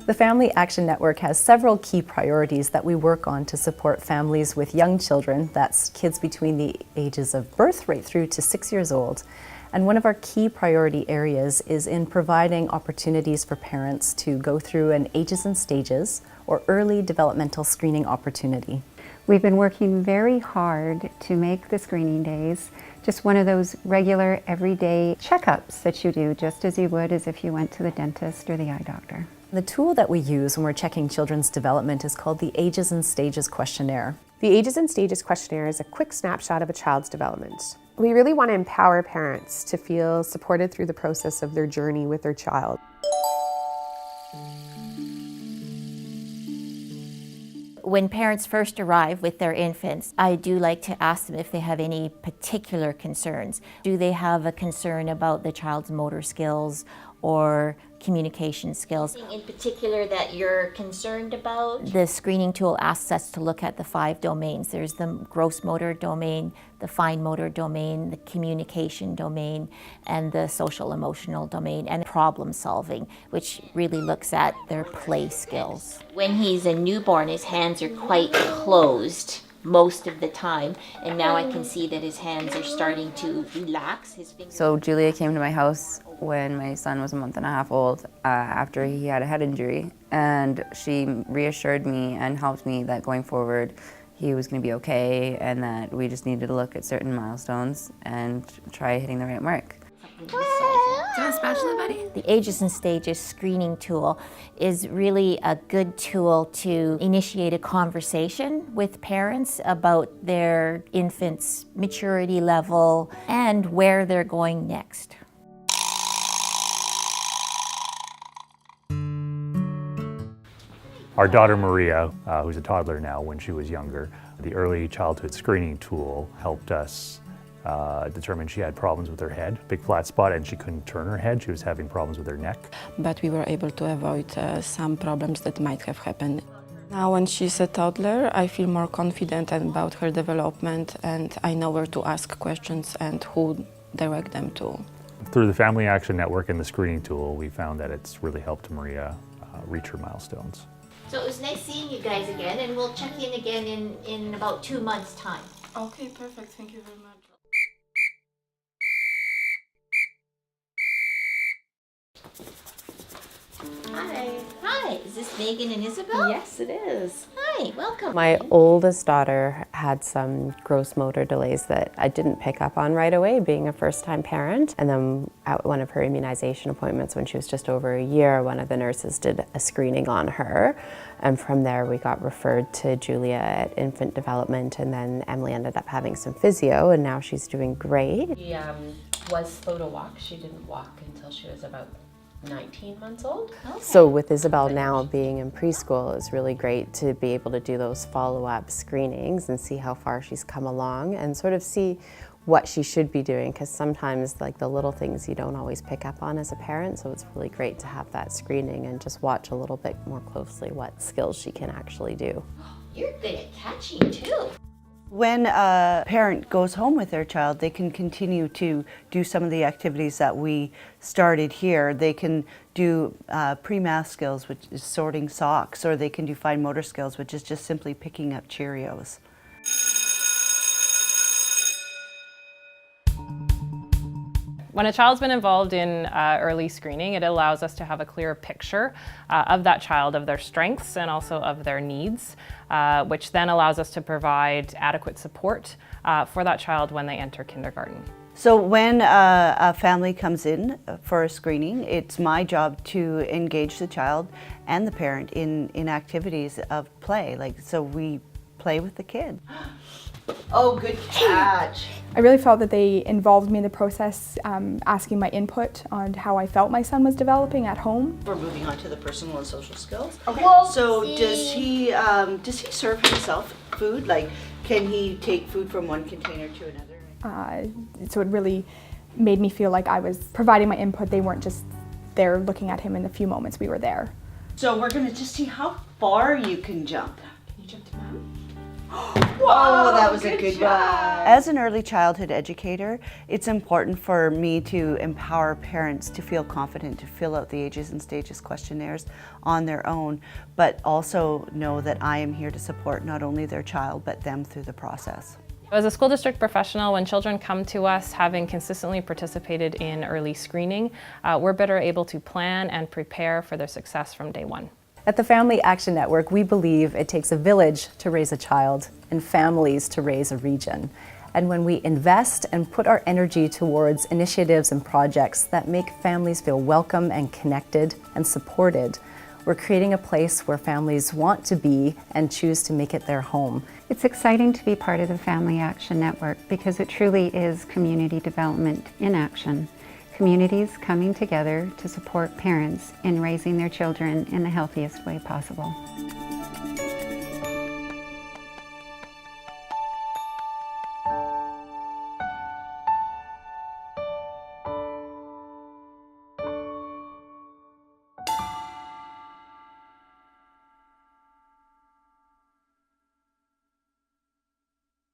The Family Action Network has several key priorities that we work on to support families with young children, that's kids between the ages of birth right through to 6 years old. And one of our key priority areas is in providing opportunities for parents to go through an ages and stages or early developmental screening opportunity. We've been working very hard to make the screening days just one of those regular, everyday checkups that you do, just as you would as if you went to the dentist or the eye doctor. The tool that we use when we're checking children's development is called the Ages and Stages Questionnaire. The Ages and Stages Questionnaire is a quick snapshot of a child's development. We really want to empower parents to feel supported through the process of their journey with their child. When parents first arrive with their infants, I do like to ask them if they have any particular concerns. Do they have a concern about the child's motor skills or communication skills? In particular that you're concerned about? The screening tool asks us to look at the 5 domains. There's the gross motor domain, the fine motor domain, the communication domain, and the social emotional domain, and problem solving, which really looks at their play skills. When he's a newborn, his hands are quite closed most of the time, and now I can see that his hands are starting to relax. His fingers. So Julia came to my house when my son was a month and a half old after he had a head injury, and she reassured me and helped me that going forward he was going to be okay and that we just needed to look at certain milestones and try hitting the right mark. Do you want a spatula, buddy? The Ages and Stages screening tool is really a good tool to initiate a conversation with parents about their infant's maturity level and where they're going next. Our daughter Maria, who's a toddler now, when she was younger, the early childhood screening tool helped us determine she had problems with her head, big flat spot, and she couldn't turn her head. She was having problems with her neck. But we were able to avoid some problems that might have happened. Now when she's a toddler, I feel more confident about her development, and I know where to ask questions and who direct them to. Through the Family Action Network and the screening tool, we found that it's really helped Maria reach her milestones. So it was nice seeing you guys again, and we'll check in again in about 2 months' time. Okay, perfect. Thank you very much. Hi. Hi. Is this Megan and Isabel? Yes, it is. Hi. Welcome. My oldest daughter had some gross motor delays that I didn't pick up on right away, being a first-time parent. And then at one of her immunization appointments when she was just over a year, one of the nurses did a screening on her. And from there we got referred to Julia at infant development, and then Emily ended up having some physio, and now she's doing great. She was slow to walk. She didn't walk until she was about 19 months old. Okay. So with Isabel now being in preschool, it's really great to be able to do those follow-up screenings and see how far she's come along and sort of see what she should be doing, because sometimes like the little things you don't always pick up on as a parent, so it's really great to have that screening and just watch a little bit more closely what skills she can actually do. You're good at catching too. When a parent goes home with their child, they can continue to do some of the activities that we started here. They can do pre-math skills, which is sorting socks, or they can do fine motor skills, which is just simply picking up Cheerios. When a child's been involved in early screening, it allows us to have a clearer picture of that child, of their strengths and also of their needs, which then allows us to provide adequate support for that child when they enter kindergarten. So when a family comes in for a screening, it's my job to engage the child and the parent in activities of play. So we play with the kid. Oh, good catch. I really felt that they involved me in the process, asking my input on how I felt my son was developing at home. We're moving on to the personal and social skills. Okay. So does he serve himself food? Like, can he take food from one container to another? So it really made me feel like I was providing my input. They weren't just there looking at him in the few moments we were there. So we're going to just see how far you can jump. Can you jump to Mom? Oh, that was a good one. As an early childhood educator, it's important for me to empower parents to feel confident to fill out the ages and stages questionnaires on their own, but also know that I am here to support not only their child, but them through the process. As a school district professional, when children come to us having consistently participated in early screening, we're better able to plan and prepare for their success from day one. At the Family Action Network, we believe it takes a village to raise a child and families to raise a region. And when we invest and put our energy towards initiatives and projects that make families feel welcome and connected and supported, we're creating a place where families want to be and choose to make it their home. It's exciting to be part of the Family Action Network because it truly is community development in action. Communities coming together to support parents in raising their children in the healthiest way possible.